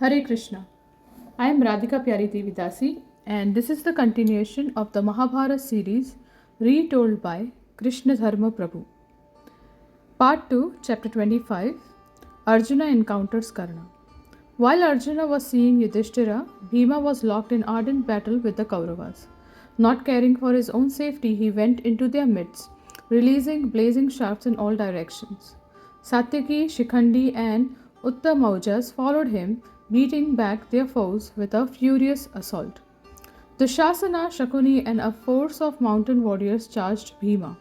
Hare Krishna. I am Radhika Pyari Devidasi, and this is the continuation of the Mahabharat series retold by Krishna Dharma Prabhu. Part 2, Chapter 25. Arjuna encounters Karna. While Arjuna was seeing Yudhishthira, Bhima was locked in ardent battle with the Kauravas. Not caring for his own safety, he went into their midst, releasing blazing shafts in all directions. Satyaki, Shikhandi, and Uttamaujas followed him, beating back their foes with a furious assault. Dushasana, Shakuni, and a force of mountain warriors charged Bhima.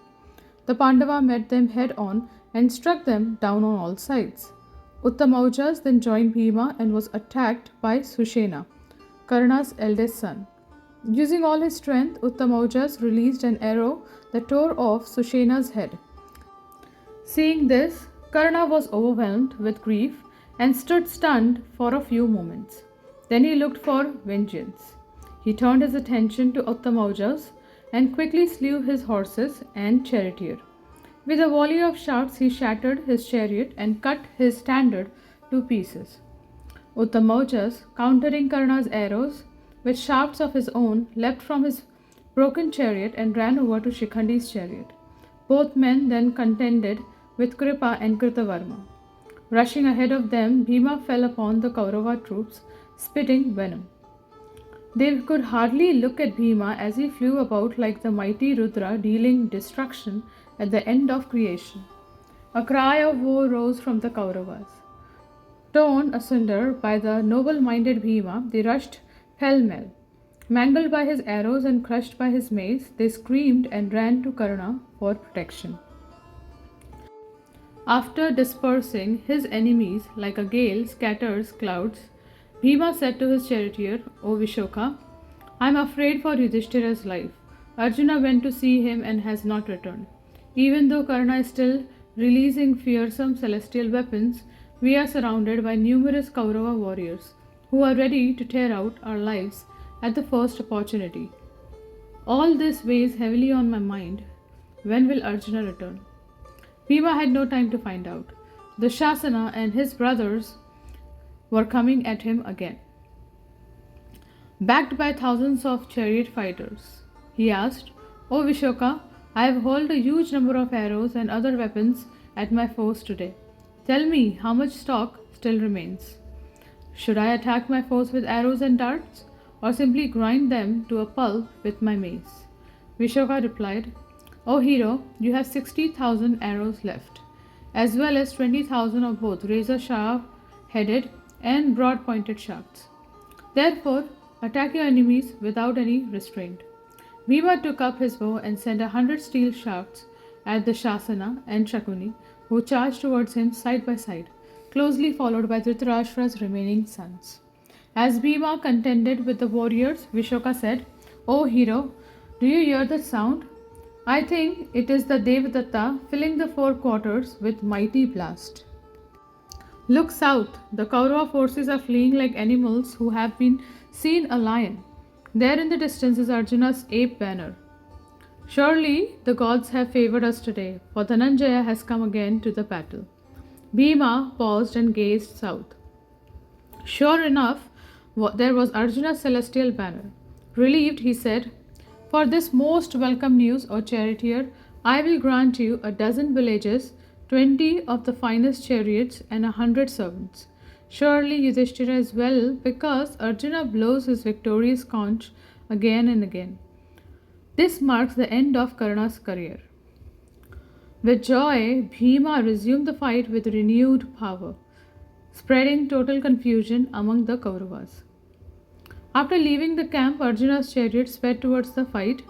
The Pandava met them head on and struck them down on all sides. Uttamaujas then joined Bhima and was attacked by Sushena, Karna's eldest son. Using all his strength, Uttamaujas released an arrow that tore off Sushena's head. Seeing this, Karna was overwhelmed with grief and stood stunned for a few moments. Then he looked for vengeance. He turned his attention to Uttamaujas and quickly slew his horses and charioteer. With a volley of shouts, he shattered his chariot and cut his standard to pieces. Uttamaujas, countering Karna's arrows with shafts of his own, leapt from his broken chariot and ran over to Shikhandi's chariot. Both men then contended with Kripa and Kritavarma. Rushing ahead of them, Bhima fell upon the Kaurava troops, spitting venom. They could hardly look at Bhima as he flew about like the mighty Rudra dealing destruction at the end of creation. A cry of woe rose from the Kauravas. Torn asunder by the noble-minded Bhima, they rushed pell-mell. Mangled by his arrows and crushed by his mace, they screamed and ran to Karna for protection. After dispersing his enemies like a gale scatters clouds, Bhima said to his charioteer, O Vishoka, I am afraid for Yudhishthira's life. Arjuna went to see him and has not returned. Even though Karna is still releasing fearsome celestial weapons, we are surrounded by numerous Kaurava warriors who are ready to tear out our lives at the first opportunity. All this weighs heavily on my mind. When will Arjuna return? Bhima had no time to find out. Dushasana and his brothers were coming at him again. Backed by thousands of chariot fighters, he asked, O Vishoka, I have hurled a huge number of arrows and other weapons at my foes today. Tell me how much stock still remains. Should I attack my foes with arrows and darts, or simply grind them to a pulp with my mace? Vishoka replied, O hero, you have 60,000 arrows left, as well as 20,000 of both razor-sharp-headed and broad-pointed shafts. Therefore, attack your enemies without any restraint. Bhima took up his bow and sent 100 steel shafts at the Shasana and Shakuni, who charged towards him side by side, closely followed by Dhritarashtra's remaining sons. As Bhima contended with the warriors, Vishoka said, O hero, do you hear that sound? I think it is the Devadatta filling the four quarters with mighty blast. Look south, the Kaurava forces are fleeing like animals who have been seen a lion. There in the distance is Arjuna's ape banner. Surely the gods have favored us today, for Dhananjaya has come again to the battle. Bhima paused and gazed south. Sure enough, there was Arjuna's celestial banner. Relieved, he said, For this most welcome news, O charioteer, I will grant you 12 villages, 20 of the finest chariots, and 100 servants. Surely Yudhishthira is well, because Arjuna blows his victorious conch again and again. This marks the end of Karna's career. With joy, Bhima resumed the fight with renewed power, spreading total confusion among the Kauravas. After leaving the camp, Arjuna's chariot sped towards the fight.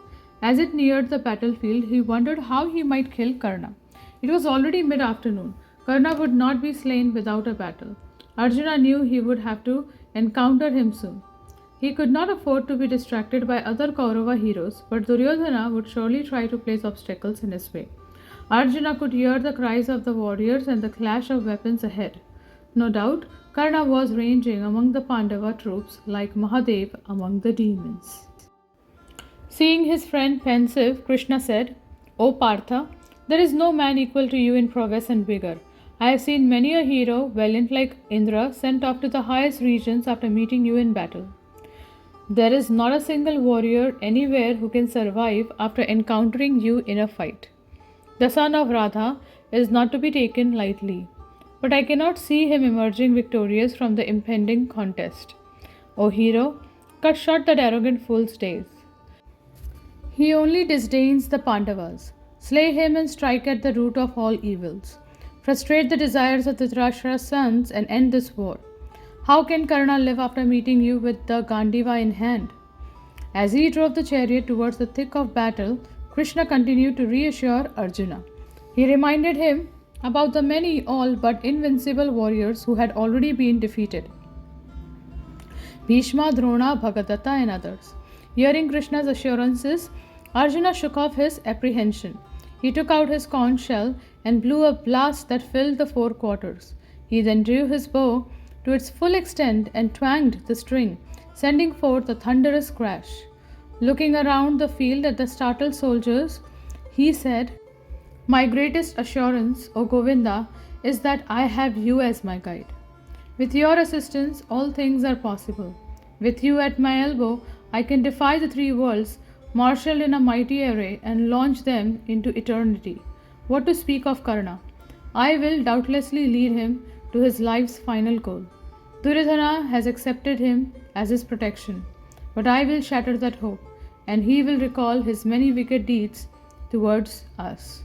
As it neared the battlefield, he wondered how he might kill Karna. It was already mid-afternoon. Karna would not be slain without a battle. Arjuna knew he would have to encounter him soon. He could not afford to be distracted by other Kaurava heroes, but Duryodhana would surely try to place obstacles in his way. Arjuna could hear the cries of the warriors and the clash of weapons ahead. No doubt, Karna was ranging among the Pandava troops like Mahadev among the demons. Seeing his friend pensive, Krishna said, O Partha, there is no man equal to you in prowess and vigor. I have seen many a hero, valiant like Indra, sent off to the highest regions after meeting you in battle. There is not a single warrior anywhere who can survive after encountering you in a fight. The son of Radha is not to be taken lightly, but I cannot see him emerging victorious from the impending contest. O hero, cut short that arrogant fool's days. He only disdains the Pandavas. Slay him and strike at the root of all evils. Frustrate the desires of Dhritarashtra's sons and end this war. How can Karna live after meeting you with the Gandiva in hand? As he drove the chariot towards the thick of battle, Krishna continued to reassure Arjuna. He reminded him about the many all but invincible warriors who had already been defeated. Bhishma, Drona, Bhagadatta and others. Hearing Krishna's assurances, Arjuna shook off his apprehension. He took out his conch shell and blew a blast that filled the four quarters. He then drew his bow to its full extent and twanged the string, sending forth a thunderous crash. Looking around the field at the startled soldiers, he said, "My greatest assurance, O Govinda, is that I have you as my guide. With your assistance, all things are possible. With you at my elbow, I can defy the three worlds, marshaled in a mighty array, and launch them into eternity. What to speak of Karna? I will doubtlessly lead him to his life's final goal. Duryodhana has accepted him as his protection, but I will shatter that hope, and he will recall his many wicked deeds towards us,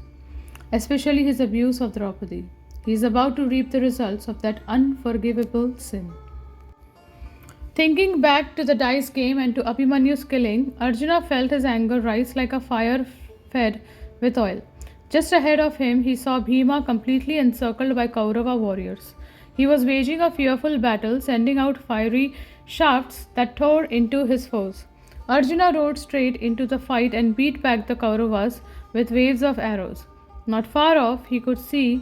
especially his abuse of Draupadi. He is about to reap the results of that unforgivable sin." Thinking back to the dice game and to Abhimanyu's killing, Arjuna felt his anger rise like a fire fed with oil. Just ahead of him, he saw Bhima completely encircled by Kaurava warriors. He was waging a fearful battle, sending out fiery shafts that tore into his foes. Arjuna rode straight into the fight and beat back the Kauravas with waves of arrows. Not far off, he could see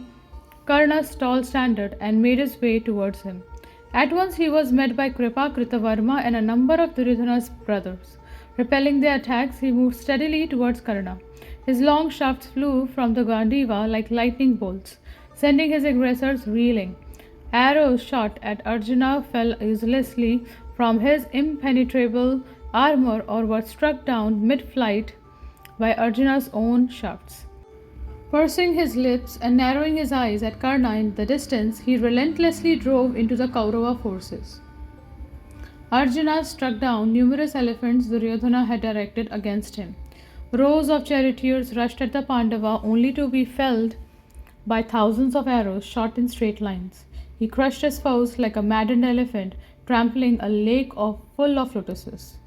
Karna's tall standard and made his way towards him. At once he was met by Kripa, Kritavarma and a number of Duryodhana's brothers. Repelling their attacks, he moved steadily towards Karna. His long shafts flew from the Gandiva like lightning bolts, sending his aggressors reeling. Arrows shot at Arjuna fell uselessly from his impenetrable armor or were struck down mid-flight by Arjuna's own shafts. Pursing his lips and narrowing his eyes at Karna in the distance, he relentlessly drove into the Kaurava forces. Arjuna struck down numerous elephants Duryodhana had directed against him. Rows of charioteers rushed at the Pandava only to be felled by thousands of arrows shot in straight lines. He crushed his foes like a maddened elephant, trampling a lake full of lotuses.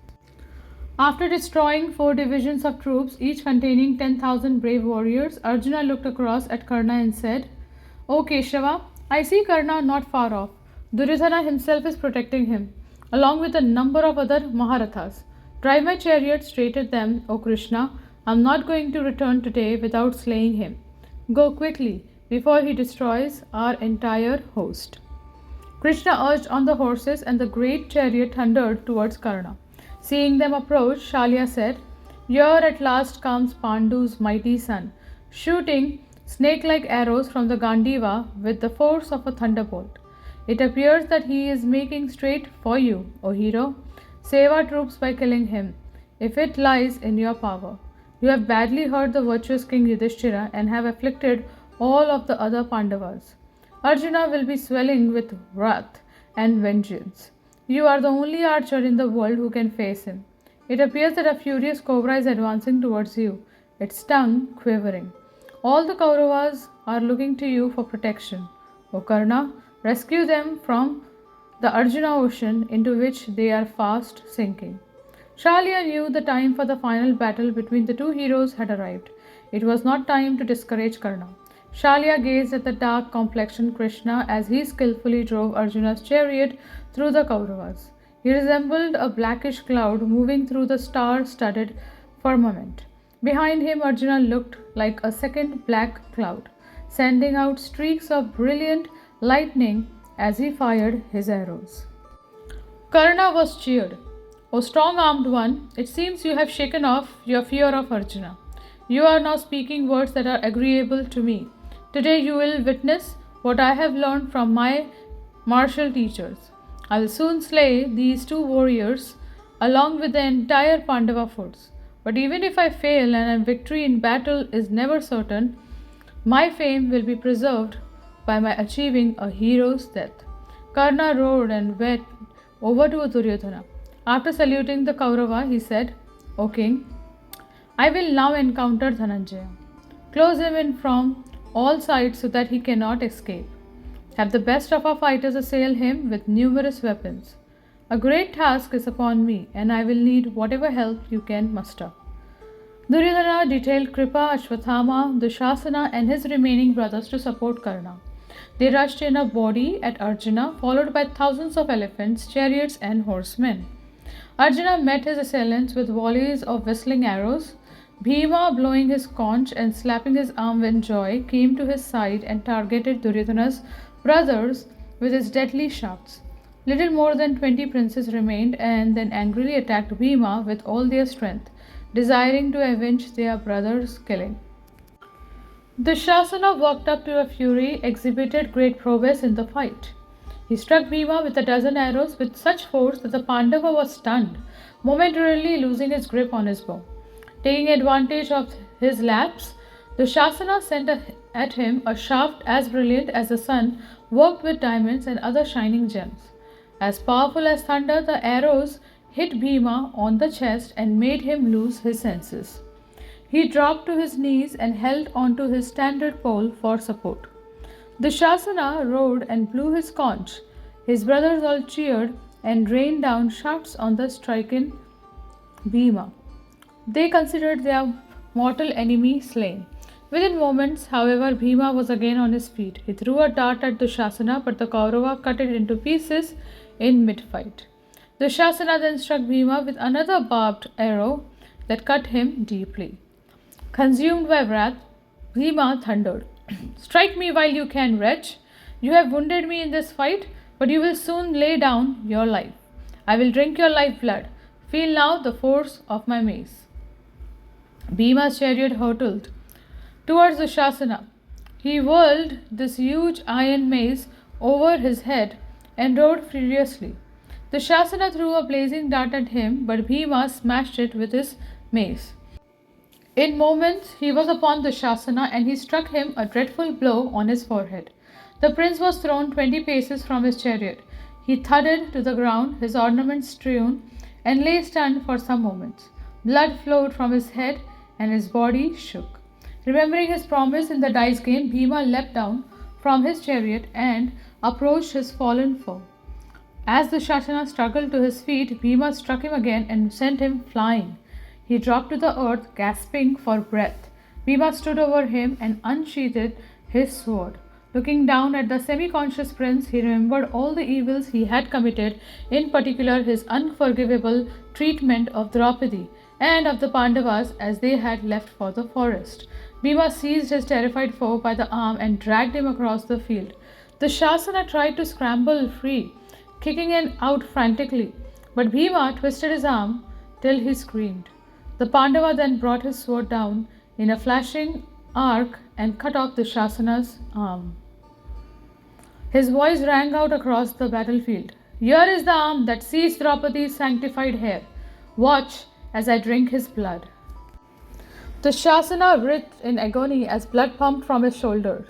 After destroying 4 divisions of troops, each containing 10,000 brave warriors, Arjuna looked across at Karna and said, "O Keshava, I see Karna not far off. Duryodhana himself is protecting him, along with a number of other Maharathas. Drive my chariot straight at them, O Krishna. I am not going to return today without slaying him. Go quickly, before he destroys our entire host." Krishna urged on the horses, and the great chariot thundered towards Karna. Seeing them approach, Shalya said, "Here at last comes Pandu's mighty son, shooting snake-like arrows from the Gandiva with the force of a thunderbolt. It appears that he is making straight for you, O hero. Save our troops by killing him, if it lies in your power. You have badly hurt the virtuous King Yudhishthira and have afflicted all of the other Pandavas. Arjuna will be swelling with wrath and vengeance. You are the only archer in the world who can face him. It appears that a furious cobra is advancing towards you, its tongue quivering. All the Kauravas are looking to you for protection. O Karna, rescue them from the Arjuna ocean into which they are fast sinking." Shalya knew the time for the final battle between the two heroes had arrived. It was not time to discourage Karna. Shalya gazed at the dark-complexioned Krishna as he skillfully drove Arjuna's chariot through the Kauravas. He resembled a blackish cloud moving through the star-studded firmament. Behind him, Arjuna looked like a second black cloud, sending out streaks of brilliant lightning as he fired his arrows. Karna was cheered. "O strong-armed one, it seems you have shaken off your fear of Arjuna. You are now speaking words that are agreeable to me. Today you will witness what I have learned from my martial teachers. I will soon slay these two warriors along with the entire Pandava force. But even if I fail and a victory in battle is never certain, my fame will be preserved by my achieving a hero's death. Karna roared and went over to Duryodhana. After saluting the Kaurava, he said, O king, I will now encounter Dhananjaya. Close him in from all sides so that he cannot escape. Have the best of our fighters assail him with numerous weapons. A great task is upon me, and I will need whatever help you can muster. Duryodhana detailed Kripa, Ashwathama, Dushasana, and his remaining brothers to support Karna. They rushed in a body at Arjuna, followed by thousands of elephants, chariots, and horsemen. Arjuna met his assailants with volleys of whistling arrows. Bhima, blowing his conch and slapping his arm in joy, came to his side and targeted Duryodhana's brothers with his deadly shafts. Little more than 20 princes remained and then angrily attacked Bhima with all their strength, desiring to avenge their brother's killing. Dushasana, worked up to a fury, exhibited great prowess in the fight. He struck Bhima with a dozen arrows with such force that the Pandava was stunned, momentarily losing his grip on his bow. Taking advantage of his lapse, Dushasana sent at him a shaft as brilliant as the sun, worked with diamonds and other shining gems. As powerful as thunder, the arrows hit Bhima on the chest and made him lose his senses. He dropped to his knees and held onto his standard pole for support. Dushasana roared and blew his conch. His brothers all cheered and rained down shafts on the stricken Bhima. They considered their mortal enemy slain. Within moments, however, Bhima was again on his feet. He threw a dart at Dushasana, but the Kaurava cut it into pieces in mid-fight. Dushasana then struck Bhima with another barbed arrow that cut him deeply. Consumed by wrath, Bhima thundered, Strike me while you can, wretch! You have wounded me in this fight, but you will soon lay down your life. I will drink your lifeblood. Feel now the force of my mace. Bhima's chariot hurtled towards Dushasana. He whirled this huge iron mace over his head and rode furiously. Dushasana threw a blazing dart at him, but Bhima smashed it with his mace. In moments, he was upon Dushasana and he struck him a dreadful blow on his forehead. The prince was thrown 20 paces from his chariot. He thudded to the ground, his ornaments strewn, and lay stunned for some moments. Blood flowed from his head and his body shook. Remembering his promise in the dice game, Bhima leapt down from his chariot and approached his fallen foe. As Dushasana struggled to his feet, Bhima struck him again and sent him flying. He dropped to the earth, gasping for breath. Bhima stood over him and unsheathed his sword. Looking down at the semi-conscious prince, he remembered all the evils he had committed, in particular his unforgivable treatment of Draupadi and of the Pandavas as they had left for the forest. Bhima seized his terrified foe by the arm and dragged him across the field. Dushasana tried to scramble free, kicking him out frantically, but Bhima twisted his arm till he screamed. The Pandava then brought his sword down in a flashing arc and cut off Dushasana's arm. His voice rang out across the battlefield. Here is the arm that seized Draupadi's sanctified hair. Watch as I drink his blood. Dushasana writhed in agony as blood pumped from his shoulder.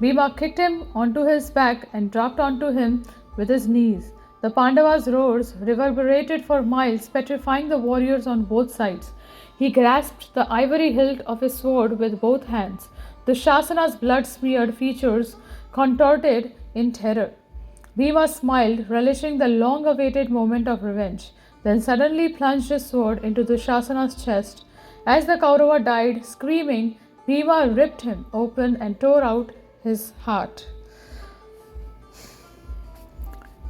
Bhima kicked him onto his back and dropped onto him with his knees. The Pandavas' roars reverberated for miles, petrifying the warriors on both sides. He grasped the ivory hilt of his sword with both hands. Dushasana's blood-smeared features contorted in terror. Bhima smiled, relishing the long-awaited moment of revenge, then suddenly plunged his sword into Dushasana's chest. As the Kaurava died, screaming, Bhima ripped him open and tore out his heart.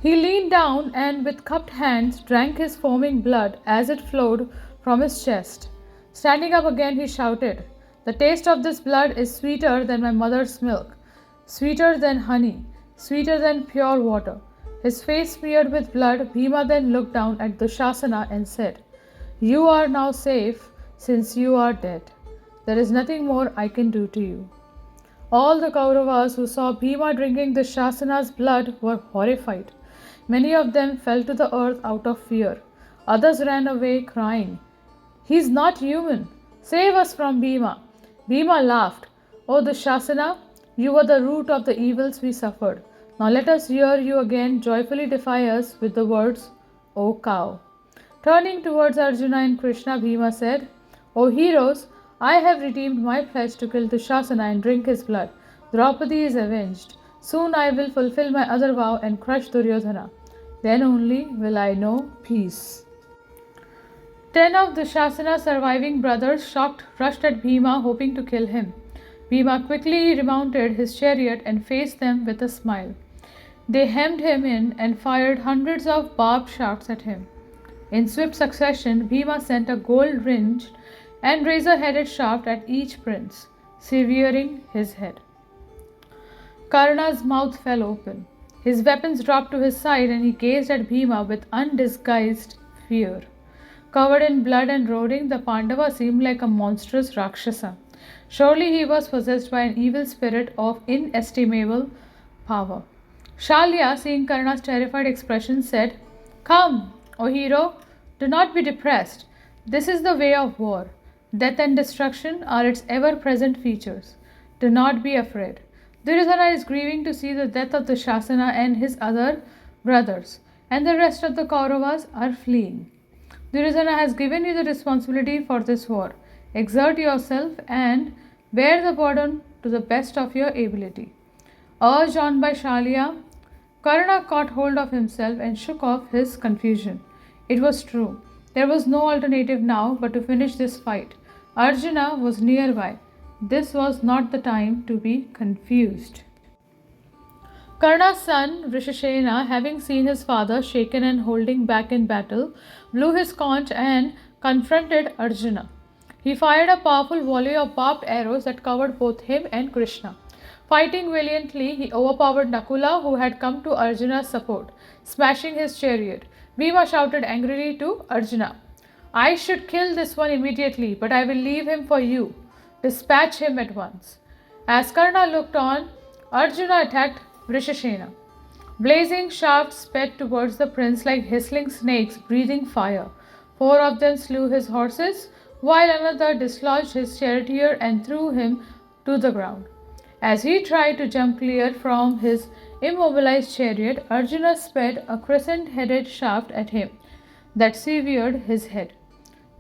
He leaned down and with cupped hands drank his foaming blood as it flowed from his chest. Standing up again, he shouted, The taste of this blood is sweeter than my mother's milk, sweeter than honey, sweeter than pure water. His face smeared with blood, Bhima then looked down at Dushasana and said, You are now safe, since you are dead. There is nothing more I can do to you. All the Kauravas who saw Bhima drinking the Shasana's blood were horrified. Many of them fell to the earth out of fear. Others ran away crying, "He's not human! Save us from Bhima!" Bhima laughed. "O Dushasana, you were the root of the evils we suffered. Now let us hear you again joyfully defy us with the words, O cow." Turning towards Arjuna and Krishna, Bhima said, "O heroes, I have redeemed my pledge to kill Dushasana and drink his blood. Draupadi is avenged. Soon I will fulfill my other vow and crush Duryodhana. Then only will I know peace." 10 of Dushasana's surviving brothers, shocked, rushed at Bhima, hoping to kill him. Bhima quickly remounted his chariot and faced them with a smile. They hemmed him in and fired hundreds of barbed shafts at him. In swift succession, Bhima sent a gold-ringed and razor-headed shaft at each prince, severing his head. Karna's mouth fell open. His weapons dropped to his side and he gazed at Bhima with undisguised fear. Covered in blood and roaring, the Pandava seemed like a monstrous Rakshasa. Surely he was possessed by an evil spirit of inestimable power. Shalya, seeing Karna's terrified expression, said, "Come, O hero, do not be depressed. This is the way of war. Death and destruction are its ever-present features. Do not be afraid. Duryodhana is grieving to see the death of the Shasana and his other brothers, and the rest of the Kauravas are fleeing. Duryodhana has given you the responsibility for this war. Exert yourself and bear the burden to the best of your ability." Urged on by Shalya, Karna caught hold of himself and shook off his confusion. It was true. There was no alternative now but to finish this fight. Arjuna was nearby. This was not the time to be confused. Karna's son, Rishashena, having seen his father shaken and holding back in battle, blew his conch and confronted Arjuna. He fired a powerful volley of barbed arrows that covered both him and Krishna. Fighting valiantly, he overpowered Nakula, who had come to Arjuna's support, smashing his chariot. Bhima shouted angrily to Arjuna, "I should kill this one immediately, but I will leave him for you. Dispatch him at once." As Karna looked on, Arjuna attacked Vrishashena. Blazing shafts sped towards the prince like hissing snakes breathing fire. 4 of them slew his horses, while another dislodged his charioteer and threw him to the ground. As he tried to jump clear from his immobilized chariot, Arjuna sped a crescent-headed shaft at him that severed his head.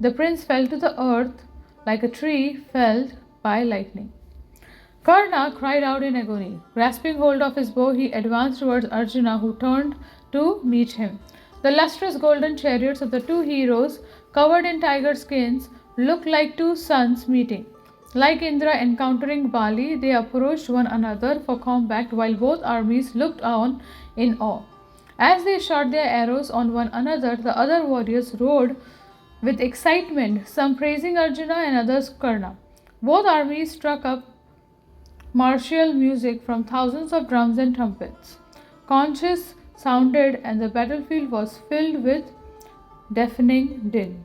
The prince fell to the earth like a tree felled by lightning. Karna cried out in agony. Grasping hold of his bow, he advanced towards Arjuna, who turned to meet him. The lustrous golden chariots of the 2 heroes, covered in tiger skins, looked like 2 suns meeting. Like Indra encountering Bali, they approached one another for combat while both armies looked on in awe. As they shot their arrows on one another, the other warriors roared with excitement, some praising Arjuna and others Karna. Both armies struck up martial music from thousands of drums and trumpets. Conches sounded and the battlefield was filled with deafening din.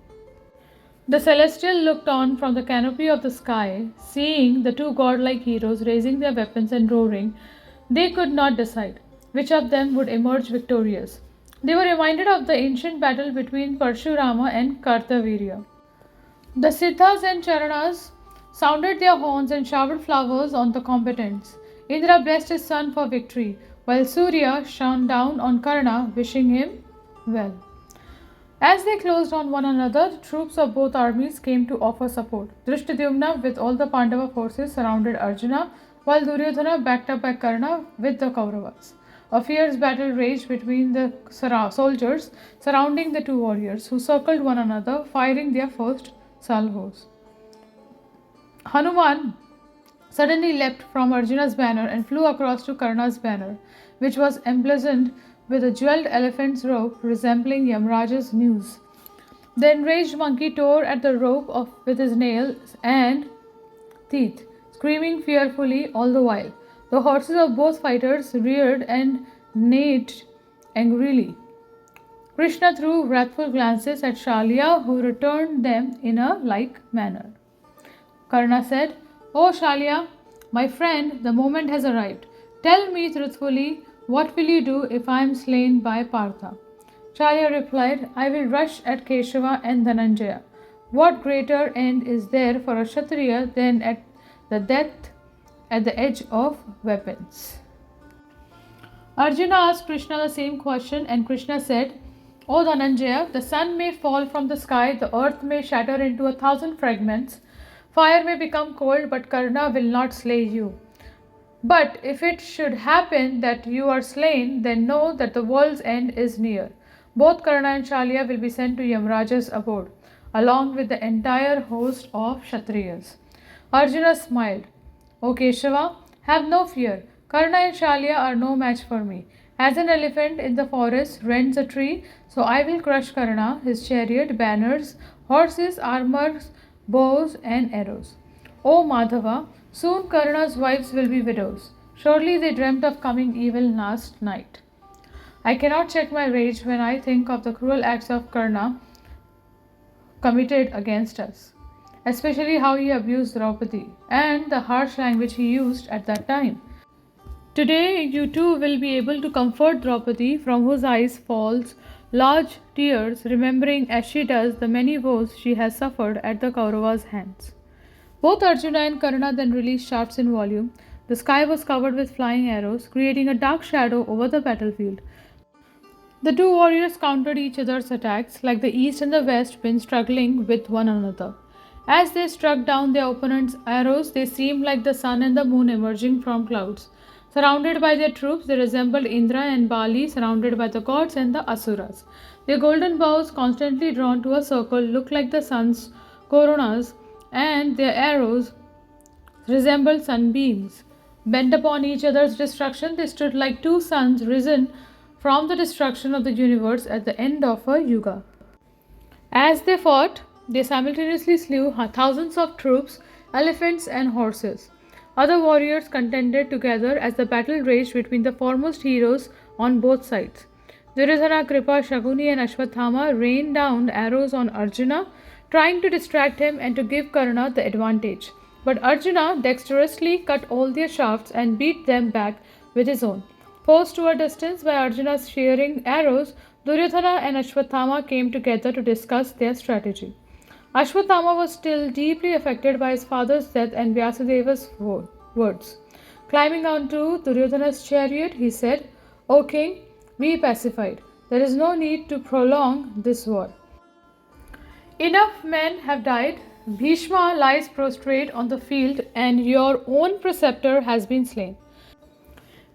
The celestial looked on from the canopy of the sky, seeing the 2 godlike heroes raising their weapons and roaring. They could not decide which of them would emerge victorious. They were reminded of the ancient battle between Parshurama and Kartavirya. The Siddhas and Charanas sounded their horns and showered flowers on the combatants. Indra blessed his son for victory, while Surya shone down on Karna, wishing him well. As they closed on one another, the troops of both armies came to offer support. Drishtadyumna with all the Pandava forces surrounded Arjuna, while Duryodhana, backed up by Karna, with the Kauravas. A fierce battle raged between the soldiers surrounding the 2 warriors, who circled one another, firing their first salvos. Hanuman suddenly leapt from Arjuna's banner and flew across to Karna's banner, which was emblazoned with a jeweled elephant's rope resembling Yamraja's news. The enraged monkey tore at the rope with his nails and teeth, screaming fearfully all the while. The horses of both fighters reared and neighed angrily. Krishna threw wrathful glances at Shalya, who returned them in a like manner. Karna said, "O Shalya, My friend, the moment has arrived. Tell me truthfully, what will you do if I am slain by Partha? Shalya replied, I will rush at Keshava and Dhananjaya. What greater end is there for a Kshatriya than at the death at the edge of weapons? Arjuna asked Krishna the same question, and Krishna said, O Dhananjaya, the sun may fall from the sky, the earth may shatter into 1,000 fragments, fire may become cold, but Karna will not slay you. But if it should happen that you are slain, then know that the world's end is near. Both Karna and Shalya will be sent to Yamraja's abode, along with the entire host of Kshatriyas. Arjuna smiled. O Keshava, have no fear. Karna and Shalya are no match for me. As an elephant in the forest rends a tree, so I will crush Karna, his chariot, banners, horses, armors, bows, and arrows. O Madhava, soon Karna's wives will be widows. Surely they dreamt of coming evil last night. I cannot check my rage when I think of the cruel acts of Karna committed against us, especially how he abused Draupadi and the harsh language he used at that time. Today you too will be able to comfort Draupadi, from whose eyes falls large tears, remembering as she does the many woes she has suffered at the Kauravas' hands. Both Arjuna and Karna then released shafts in volume. The sky was covered with flying arrows, creating a dark shadow over the battlefield. The two warriors countered each other's attacks, like the east and the west wind struggling with one another. As they struck down their opponents' arrows, they seemed like the sun and the moon emerging from clouds. Surrounded by their troops, they resembled Indra and Bali, surrounded by the gods and the asuras. Their golden bows, constantly drawn to a circle, looked like the sun's coronas, and their arrows resembled sunbeams. Bent upon each other's destruction, they stood like two suns risen from the destruction of the universe at the end of a yuga. As they fought, they simultaneously slew thousands of troops, elephants, and horses. Other warriors contended together as the battle raged between the foremost heroes on both sides. Duryodhana, Kripa, Shaguni, and Ashwathama rained down arrows on Arjuna, trying to distract him and to give Karna the advantage. But Arjuna dexterously cut all their shafts and beat them back with his own. Forced to a distance by Arjuna's shearing arrows, Duryodhana and Ashwathama came together to discuss their strategy. Ashwathama was still deeply affected by his father's death and Vyasadeva's words. Climbing onto Duryodhana's chariot, he said, O king, be pacified. There is no need to prolong this war. Enough men have died. Bhishma lies prostrate on the field, and your own preceptor has been slain.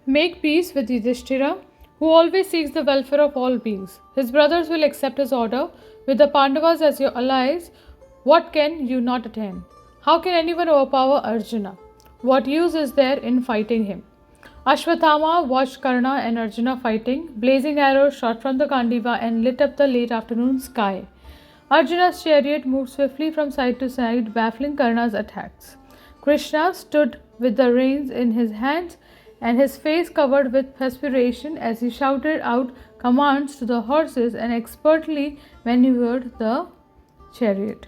Make peace with Yudhishthira, who always seeks the welfare of all beings. His brothers will accept his order. With the Pandavas as your allies, what can you not attain? How can anyone overpower Arjuna? What use is there in fighting him? Ashwathama watched Karna and Arjuna fighting. Blazing arrows shot from the Gandiva and lit up the late afternoon sky. Arjuna's chariot moved swiftly from side to side, baffling Karna's attacks. Krishna stood with the reins in his hands and his face covered with perspiration as he shouted out commands to the horses and expertly maneuvered the chariot.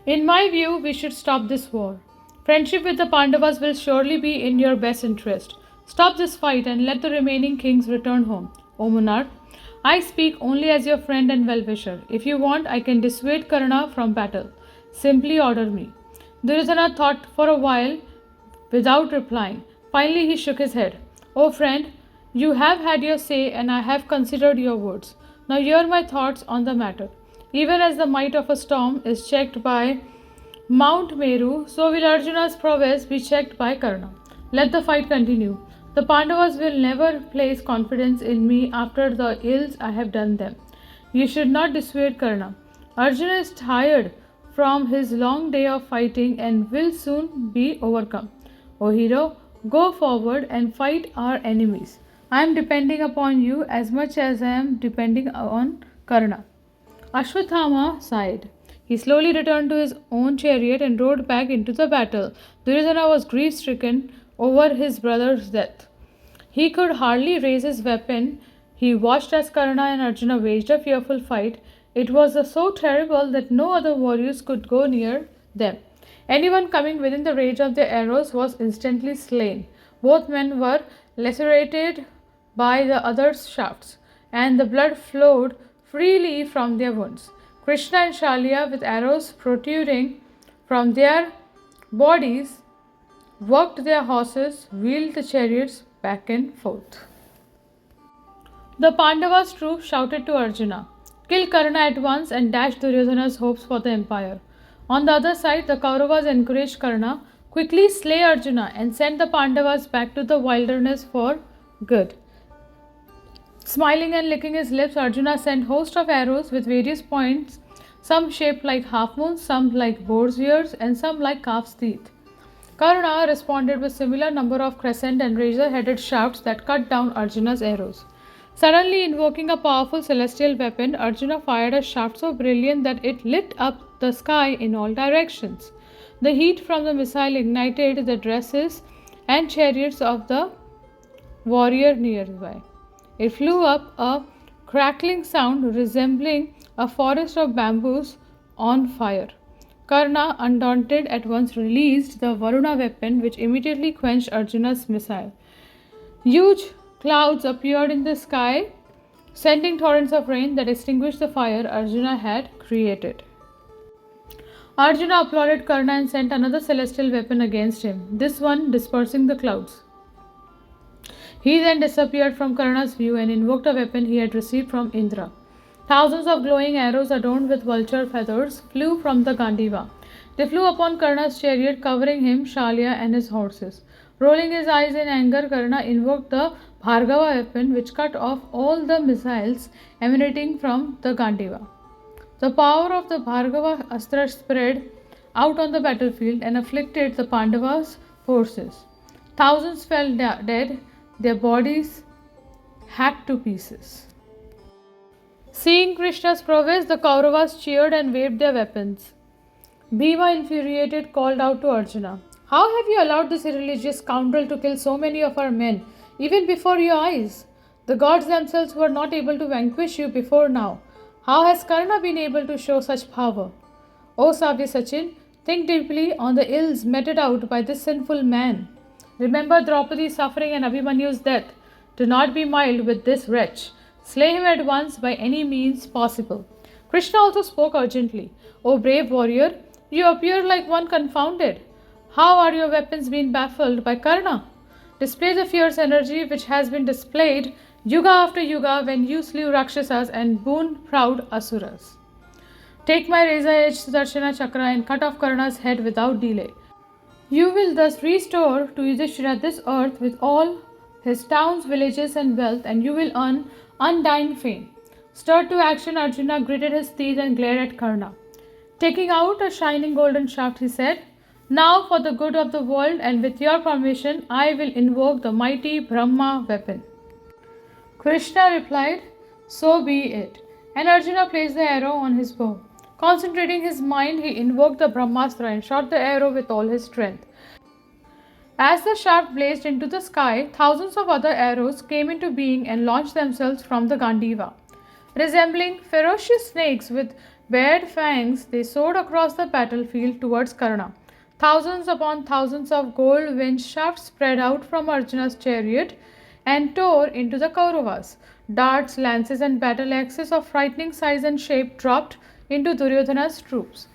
In my view, we should stop this war. Friendship with the Pandavas will surely be in your best interest. Stop this fight and let the remaining kings return home. O monarch, I speak only as your friend and well-wisher. If you want, I can dissuade Karna from battle. Simply order me. Duryodhana thought for a while without replying. Finally, he shook his head. O friend, you have had your say and I have considered your words. Now hear my thoughts on the matter. Even as the might of a storm is checked by Mount Meru, so will Arjuna's prowess be checked by Karna. Let the fight continue. The Pandavas will never place confidence in me after the ills I have done them. You should not dissuade Karna. Arjuna is tired from his long day of fighting and will soon be overcome. O hero, go forward and fight our enemies. I am depending upon you as much as I am depending on Karna. Ashwathama sighed. He slowly returned to his own chariot and rode back into the battle. Duryodhana was grief-stricken over his brother's death. He could hardly raise his weapon. He watched as Karna and Arjuna waged a fearful fight. It was so terrible that no other warriors could go near them. Anyone coming within the range of their arrows was instantly slain. Both men were lacerated by the other's shafts, and the blood flowed freely from their wounds. Krishna and Shalia, with arrows protruding from their bodies, worked their horses, wheeled the chariots back and forth. The Pandavas' troops shouted to Arjuna, "Kill Karna at once and dash Duryodhana's hopes for the empire." On the other side, the Kauravas encouraged Karna, "Quickly slay Arjuna and send the Pandavas back to the wilderness for good." Smiling and licking his lips, Arjuna sent hosts of arrows with various points, some shaped like half moons, some like boar's ears, and some like calf's teeth. Karna responded with similar number of crescent and razor-headed shafts that cut down Arjuna's arrows. Suddenly invoking a powerful celestial weapon, Arjuna fired a shaft so brilliant that it lit up the sky in all directions. The heat from the missile ignited the dresses and chariots of the warrior nearby. It flew up a crackling sound resembling a forest of bamboos on fire. Karna, undaunted, at once released the Varuna weapon, which immediately quenched Arjuna's missile. Huge clouds appeared in the sky, sending torrents of rain that extinguished the fire Arjuna had created. Arjuna applauded Karna and sent another celestial weapon against him, this one dispersing the clouds. He then disappeared from Karna's view and invoked a weapon he had received from Indra. Thousands of glowing arrows adorned with vulture feathers flew from the Gandiva. They flew upon Karna's chariot, covering him, Shalya, and his horses. Rolling his eyes in anger, Karna invoked the Bhargava weapon, which cut off all the missiles emanating from the Gandiva. The power of the Bhargava Astra spread out on the battlefield and afflicted the Pandavas' forces. Thousands fell dead, their bodies hacked to pieces. Seeing Krishna's prowess, the Kauravas cheered and waved their weapons. Bhima, infuriated, called out to Arjuna, "How have you allowed this irreligious scoundrel to kill so many of our men, even before your eyes? The gods themselves were not able to vanquish you before now. How has Karna been able to show such power? O Savyasachin, think deeply on the ills meted out by this sinful man. Remember Draupadi's suffering and Abhimanyu's death. Do not be mild with this wretch. Slay him at once by any means possible." Krishna also spoke urgently. "O brave warrior, you appear like one confounded. How are your weapons being baffled by Karna? Display the fierce energy which has been displayed yuga after yuga when you slew Rakshasas and boon proud Asuras. Take my razor-edged Sudarshana Chakra and cut off Karna's head without delay. You will thus restore to Yudhishthira this earth with all his towns, villages, and wealth, and you will earn undying fame." Stirred to action, Arjuna gritted his teeth and glared at Karna. Taking out a shining golden shaft, he said, "Now, for the good of the world and with your permission, I will invoke the mighty Brahma weapon." Krishna replied, "So be it." And Arjuna placed the arrow on his bow. Concentrating his mind, he invoked the Brahmastra and shot the arrow with all his strength. As the shaft blazed into the sky, thousands of other arrows came into being and launched themselves from the Gandiva. Resembling ferocious snakes with bared fangs, they soared across the battlefield towards Karna. Thousands upon thousands of gold-winged shafts spread out from Arjuna's chariot and tore into the Kauravas. Darts, lances, and battle axes of frightening size and shape dropped into Duryodhana's troops.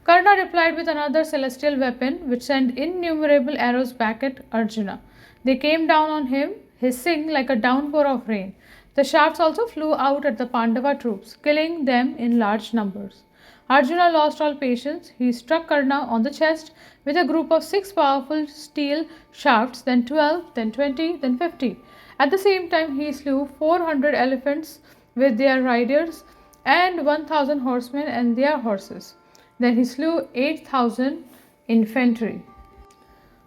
Karna replied with another celestial weapon, which sent innumerable arrows back at Arjuna. They came down on him, hissing like a downpour of rain. The shafts also flew out at the Pandava troops, killing them in large numbers. Arjuna lost all patience. He struck Karna on the chest with a group of 6 powerful steel shafts, then 12, then 20, then 50. At the same time, he slew 400 elephants with their riders and 1,000 horsemen and their horses. Then he slew 8,000 infantry.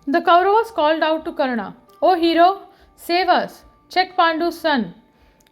The Kauravas called out to Karna, "O hero, save us! Check Pandu's son!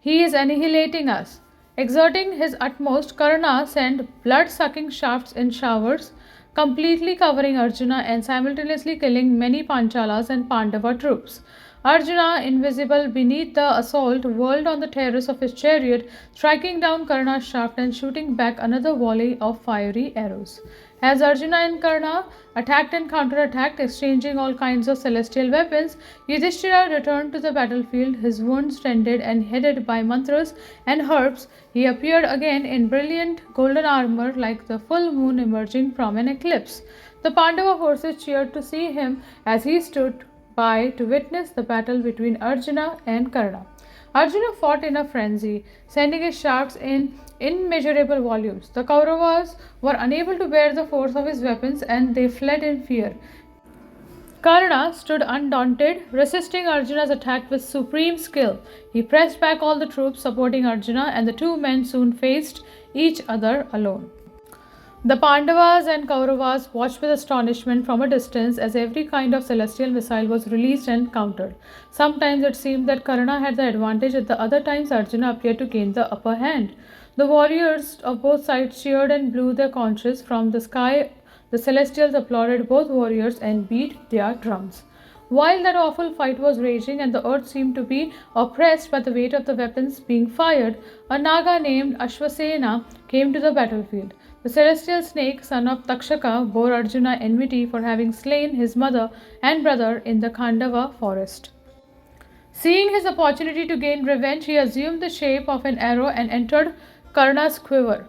He is annihilating us!" Exerting his utmost, Karna sent blood-sucking shafts in showers, completely covering Arjuna and simultaneously killing many Panchalas and Pandava troops. Arjuna, invisible beneath the assault, whirled on the terrace of his chariot, striking down Karna's shaft and shooting back another volley of fiery arrows. As Arjuna and Karna attacked and counterattacked, exchanging all kinds of celestial weapons, Yudhishthira returned to the battlefield, his wounds tended and headed by mantras and herbs. He appeared again in brilliant golden armor like the full moon emerging from an eclipse. The Pandava forces cheered to see him as he stood by to witness the battle between Arjuna and Karna. Arjuna fought in a frenzy, sending his shafts in immeasurable volumes. The Kauravas were unable to bear the force of his weapons and they fled in fear. Karna stood undaunted, resisting Arjuna's attack with supreme skill. He pressed back all the troops supporting Arjuna, and the two men soon faced each other alone. The Pandavas and Kauravas watched with astonishment from a distance as every kind of celestial missile was released and countered. Sometimes it seemed that Karna had the advantage, at the other times Arjuna appeared to gain the upper hand. The warriors of both sides cheered and blew their conches from the sky. The celestials applauded both warriors and beat their drums. While that awful fight was raging and the earth seemed to be oppressed by the weight of the weapons being fired, a Naga named Ashwasena came to the battlefield. The celestial snake, son of Takshaka, bore Arjuna enmity for having slain his mother and brother in the Khandava forest. Seeing his opportunity to gain revenge, he assumed the shape of an arrow and entered Karna's quiver.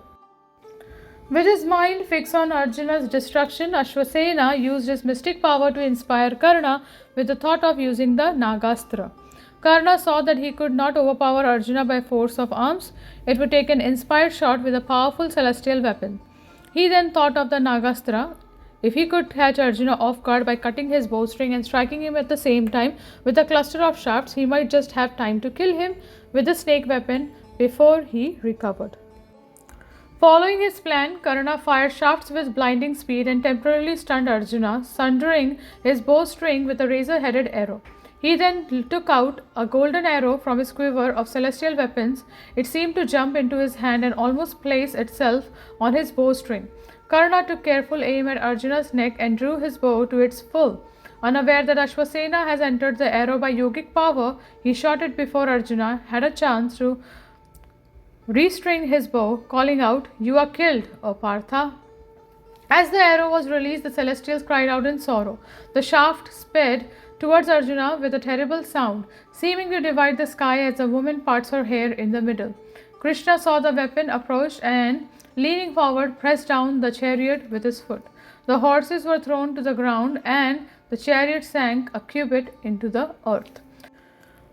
With his mind fixed on Arjuna's destruction, Ashwasena used his mystic power to inspire Karna with the thought of using the Nagastra. Karna saw that he could not overpower Arjuna by force of arms. It would take an inspired shot with a powerful celestial weapon. He then thought of the Nagastra. If he could catch Arjuna off guard by cutting his bowstring and striking him at the same time with a cluster of shafts, he might just have time to kill him with the snake weapon before he recovered. Following his plan, Karna fired shafts with blinding speed and temporarily stunned Arjuna, sundering his bowstring with a razor-headed arrow. He then took out a golden arrow from his quiver of celestial weapons. It seemed to jump into his hand and almost place itself on his bowstring. Karna took careful aim at Arjuna's neck and drew his bow to its full. Unaware that Ashwasena has entered the arrow by yogic power, he shot it before Arjuna had a chance to restring his bow, calling out, "You are killed, O Partha." As the arrow was released, the celestials cried out in sorrow. The shaft sped towards Arjuna with a terrible sound, seeming to divide the sky as a woman parts her hair in the middle. Krsna saw the weapon approach and, leaning forward, pressed down the chariot with his foot. The horses were thrown to the ground and the chariot sank a cubit into the earth.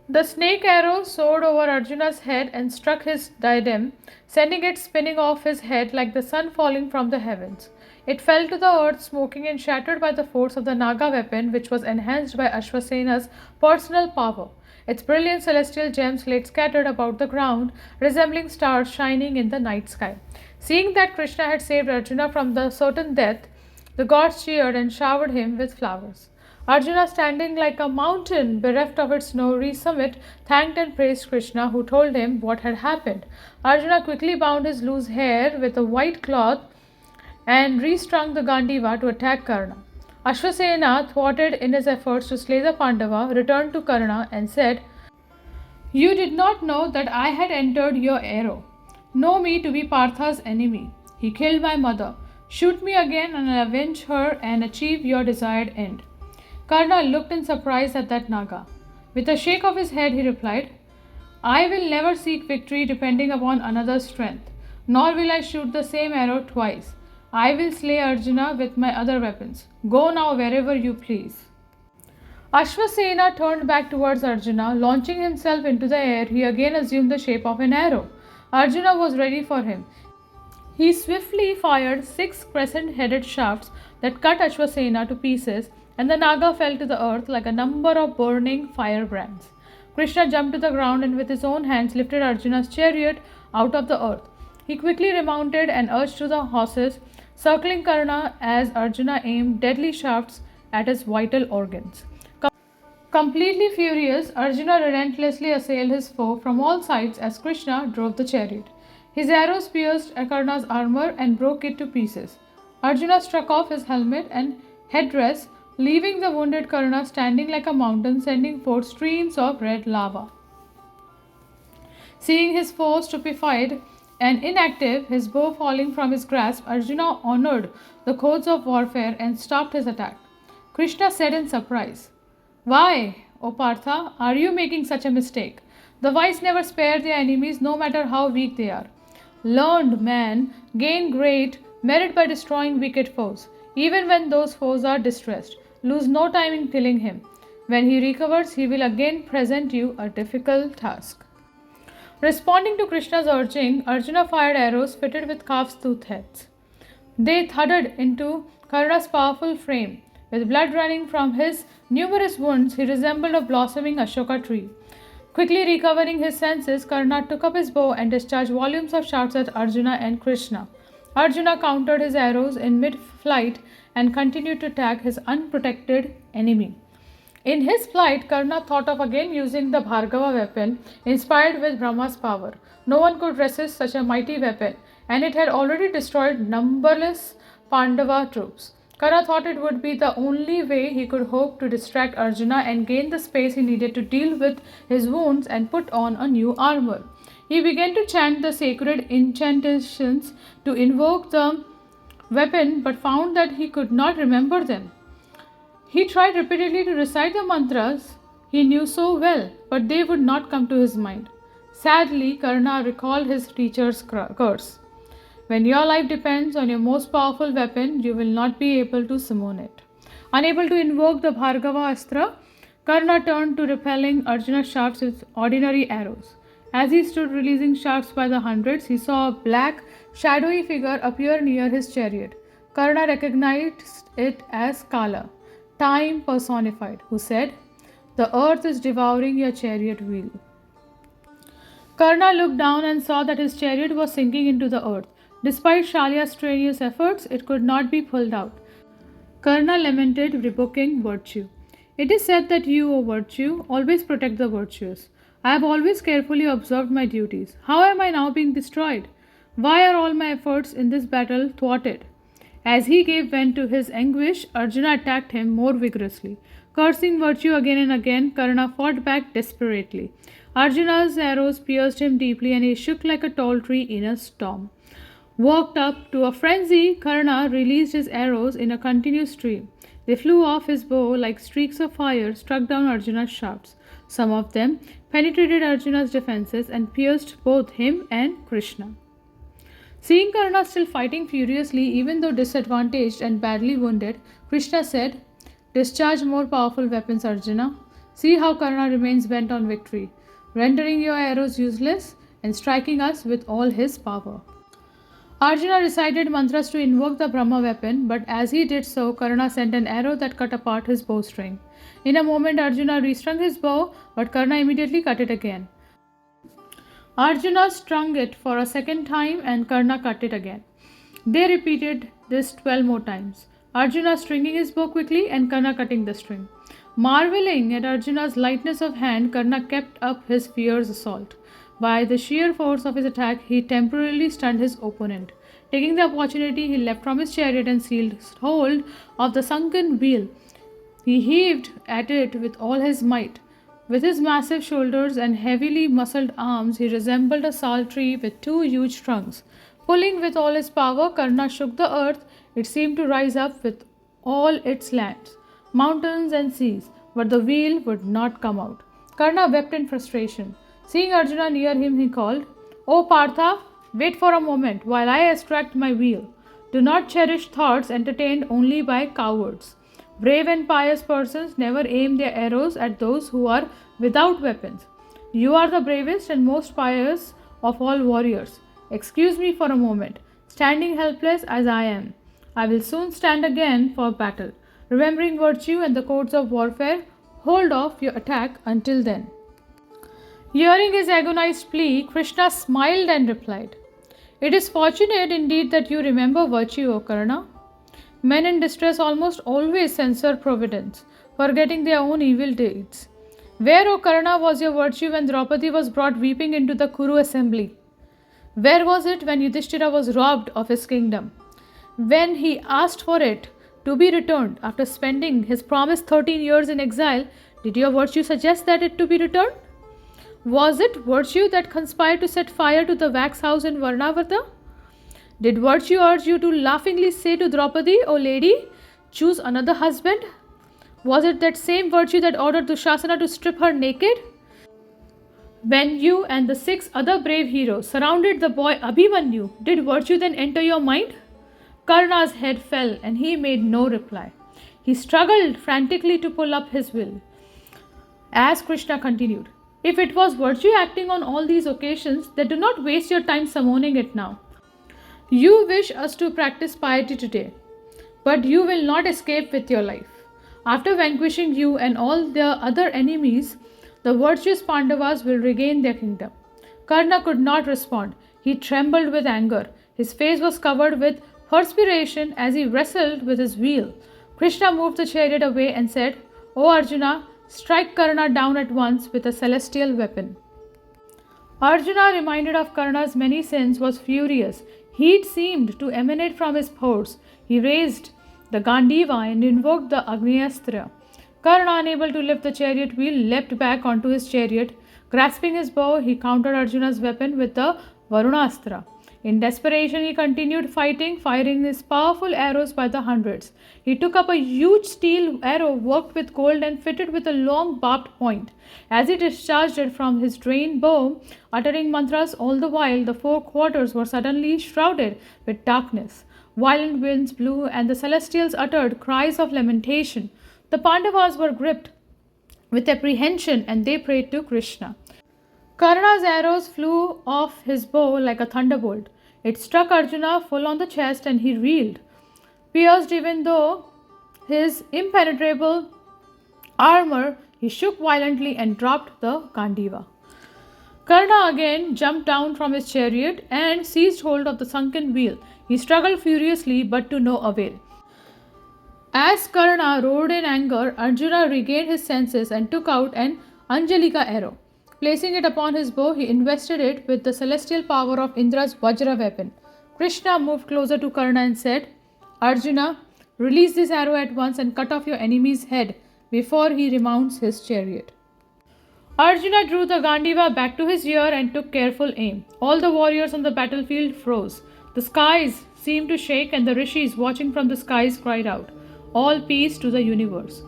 The snake arrow soared over Arjuna's head and struck his diadem, sending it spinning off his head like the sun falling from the heavens. It fell to the earth, smoking and shattered by the force of the Naga weapon, which was enhanced by Ashwasena's personal power. Its brilliant celestial gems lay scattered about the ground, resembling stars shining in the night sky. Seeing that Krishna had saved Arjuna from the certain death, the gods cheered and showered him with flowers. Arjuna, standing like a mountain bereft of its snowy summit, thanked and praised Krishna, who told him what had happened. Arjuna quickly bound his loose hair with a white cloth and restrung the Gandiva to attack Karna. Ashwasena, thwarted in his efforts to slay the Pandava, returned to Karna and said, "You did not know that I had entered your arrow. Know me to be Partha's enemy. He killed my mother. Shoot me again and I'll avenge her and achieve your desired end." Karna looked in surprise at that Naga. With a shake of his head, he replied, "I will never seek victory depending upon another's strength, nor will I shoot the same arrow twice. I will slay Arjuna with my other weapons. Go now wherever you please." Ashwasena turned back towards Arjuna. Launching himself into the air, he again assumed the shape of an arrow. Arjuna was ready for him. He swiftly fired 6 crescent-headed shafts that cut Ashwasena to pieces, and the Naga fell to the earth like a number of burning firebrands. Krishna jumped to the ground and with his own hands lifted Arjuna's chariot out of the earth. He quickly remounted and urged to the horses, circling Karna as Arjuna aimed deadly shafts at his vital organs. Completely furious, Arjuna relentlessly assailed his foe from all sides as Krishna drove the chariot. His arrows pierced Karna's armor and broke it to pieces. Arjuna struck off his helmet and headdress, leaving the wounded Karna standing like a mountain, sending forth streams of red lava. Seeing his foe stupefied, and inactive, his bow falling from his grasp, Arjuna honored the codes of warfare and stopped his attack. Krishna said in surprise, "Why, O Partha, are you making such a mistake? The wise never spare their enemies, no matter how weak they are. Learned men gain great merit by destroying wicked foes, even when those foes are distressed. Lose no time in killing him. When he recovers, he will again present you a difficult task." Responding to Krishna's urging, Arjuna fired arrows fitted with calf's tooth heads. They thudded into Karna's powerful frame. With blood running from his numerous wounds, he resembled a blossoming Ashoka tree. Quickly recovering his senses, Karna took up his bow and discharged volumes of shots at Arjuna and Krishna. Arjuna countered his arrows in mid-flight and continued to attack his unprotected enemy. In his flight, Karna thought of again using the Bhargava weapon, inspired with Brahma's power. No one could resist such a mighty weapon, and it had already destroyed numberless Pandava troops. Karna thought it would be the only way he could hope to distract Arjuna and gain the space he needed to deal with his wounds and put on a new armor. He began to chant the sacred incantations to invoke the weapon, but found that he could not remember them. He tried repeatedly to recite the mantras he knew so well, but they would not come to his mind. Sadly, Karna recalled his teacher's curse. When your life depends on your most powerful weapon, you will not be able to summon it. Unable to invoke the Bhargava Astra, Karna turned to repelling Arjuna's shafts with ordinary arrows. As he stood releasing shafts by the hundreds, he saw a black, shadowy figure appear near his chariot. Karna recognized it as Kala, time personified, who said, "The earth is devouring your chariot wheel." Karna looked down and saw that his chariot was sinking into the earth. Despite Shalya's strenuous efforts, it could not be pulled out. Karna lamented, rebuking virtue. "It is said that you, O virtue, always protect the virtuous. I have always carefully observed my duties. How am I now being destroyed? Why are all my efforts in this battle thwarted?" As he gave vent to his anguish, Arjuna attacked him more vigorously. Cursing virtue again and again, Karna fought back desperately. Arjuna's arrows pierced him deeply and he shook like a tall tree in a storm. Worked up to a frenzy, Karna released his arrows in a continuous stream. They flew off his bow like streaks of fire, struck down Arjuna's shafts. Some of them penetrated Arjuna's defenses and pierced both him and Krishna. Seeing Karna still fighting furiously, even though disadvantaged and badly wounded, Krishna said, "Discharge more powerful weapons, Arjuna. See how Karna remains bent on victory, rendering your arrows useless and striking us with all his power." Arjuna recited mantras to invoke the Brahma weapon, but as he did so, Karna sent an arrow that cut apart his bowstring. In a moment, Arjuna restrung his bow, but Karna immediately cut it again. Arjuna strung it for a second time and Karna cut it again. They repeated this 12 more times. Arjuna stringing his bow quickly and Karna cutting the string. Marveling at Arjuna's lightness of hand, Karna kept up his fierce assault. By the sheer force of his attack, he temporarily stunned his opponent. Taking the opportunity, he leapt from his chariot and seized hold of the sunken wheel. He heaved at it with all his might. With his massive shoulders and heavily muscled arms, he resembled a sal tree with two huge trunks. Pulling with all his power, Karna shook the earth. It seemed to rise up with all its lands, mountains and seas, but the wheel would not come out. Karna wept in frustration. Seeing Arjuna near him, he called, "O Partha, wait for a moment while I extract my wheel. Do not cherish thoughts entertained only by cowards. Brave and pious persons never aim their arrows at those who are without weapons. You are the bravest and most pious of all warriors. Excuse me for a moment, standing helpless as I am. I will soon stand again for battle. Remembering virtue and the codes of warfare, hold off your attack until then." Hearing his agonized plea, Krishna smiled and replied, "It is fortunate indeed that you remember virtue, O Karna. Men in distress almost always censure providence, forgetting their own evil deeds. Where, O Karna, was your virtue when Draupadi was brought weeping into the Kuru assembly? Where was it when Yudhishthira was robbed of his kingdom? When he asked for it to be returned after spending his promised 13 years in exile, did your virtue suggest that it to be returned? Was it virtue that conspired to set fire to the wax house in Varnavata? Did virtue urge you to laughingly say to Draupadi, "O lady, choose another husband"? Was it that same virtue that ordered Dushasana to strip her naked? When you and the 6 other brave heroes surrounded the boy Abhimanyu, did virtue then enter your mind? Karna's head fell and he made no reply. He struggled frantically to pull up his will. As Krishna continued, "If it was virtue acting on all these occasions, then do not waste your time summoning it now. You wish us to practice piety today, but you will not escape with your life. After vanquishing you and all their other enemies, the virtuous Pandavas will regain their kingdom." Karna could not respond. He trembled with anger. His face was covered with perspiration as he wrestled with his wheel. Krishna moved the chariot away and said, "O Arjuna, strike Karna down at once with a celestial weapon." Arjuna, reminded of Karna's many sins, was furious. Heat seemed to emanate from his pores. He raised the Gandiva and invoked the Agnyastra. Karna, unable to lift the chariot wheel, leapt back onto his chariot. Grasping his bow, he countered Arjuna's weapon with the Varunastra. In desperation, he continued fighting, firing his powerful arrows by the hundreds. He took up a huge steel arrow worked with gold and fitted with a long barbed point. As he discharged it from his drained bow, uttering mantras all the while, the 4 quarters were suddenly shrouded with darkness. Violent winds blew and the celestials uttered cries of lamentation. The Pandavas were gripped with apprehension and they prayed to Krishna. Karna's arrows flew off his bow like a thunderbolt. It struck Arjuna full on the chest and he reeled, pierced even though his impenetrable armor. He shook violently and dropped the Gandiva. Karna again jumped down from his chariot and seized hold of the sunken wheel. He struggled furiously but to no avail. As Karna roared in anger, Arjuna regained his senses and took out an Anjalika arrow. Placing it upon his bow, he invested it with the celestial power of Indra's Vajra weapon. Krishna moved closer to Karna and said, "Arjuna, release this arrow at once and cut off your enemy's head before he remounts his chariot." Arjuna drew the Gandiva back to his ear and took careful aim. All the warriors on the battlefield froze. The skies seemed to shake and the rishis watching from the skies cried out, "All peace to the universe."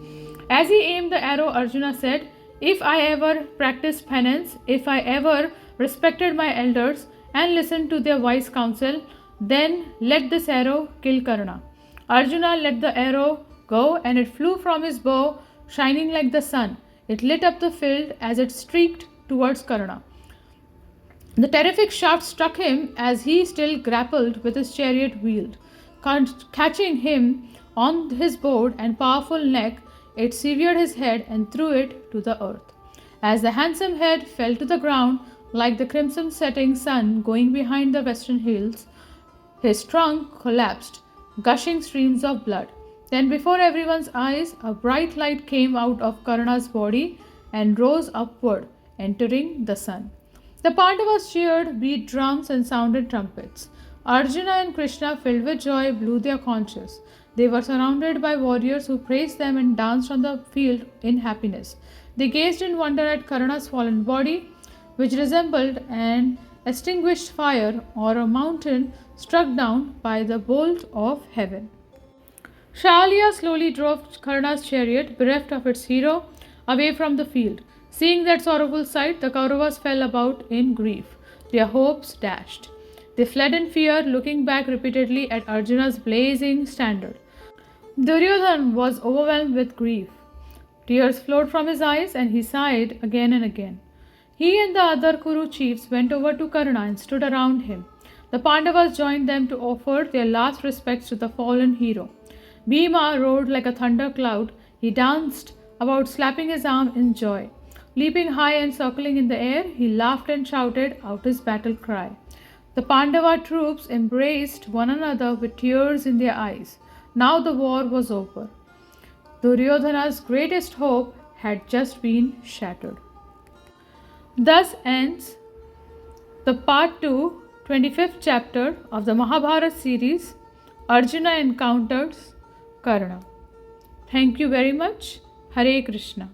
As he aimed the arrow, Arjuna said, "If I ever practiced penance, if I ever respected my elders and listened to their wise counsel, then let this arrow kill Karna." Arjuna let the arrow go and it flew from his bow, shining like the sun. It lit up the field as it streaked towards Karna. The terrific shaft struck him as he still grappled with his chariot wheel. Catching him on his broad and powerful neck, it severed his head and threw it to the earth. As the handsome head fell to the ground, like the crimson setting sun going behind the western hills, his trunk collapsed, gushing streams of blood. Then before everyone's eyes, a bright light came out of Karna's body and rose upward, entering the sun. The Pandavas cheered, beat drums and sounded trumpets. Arjuna and Krishna, filled with joy, blew their conches. They were surrounded by warriors who praised them and danced on the field in happiness. They gazed in wonder at Karna's fallen body, which resembled an extinguished fire or a mountain struck down by the bolt of heaven. Shalya slowly drove Karna's chariot, bereft of its hero, away from the field. Seeing that sorrowful sight, the Kauravas fell about in grief. Their hopes dashed. They fled in fear, looking back repeatedly at Arjuna's blazing standard. Duryodhana was overwhelmed with grief. Tears flowed from his eyes and he sighed again and again. He and the other Kuru chiefs went over to Karna and stood around him. The Pandavas joined them to offer their last respects to the fallen hero. Bhima roared like a thunder cloud. He danced about, slapping his arm in joy. Leaping high and circling in the air, he laughed and shouted out his battle cry. The Pandava troops embraced one another with tears in their eyes. Now the war was over. Duryodhana's greatest hope had just been shattered. Thus ends the part 2, 25th chapter of the Mahabharat series, Arjuna encounters Karna. Thank you very much. Hare Krishna.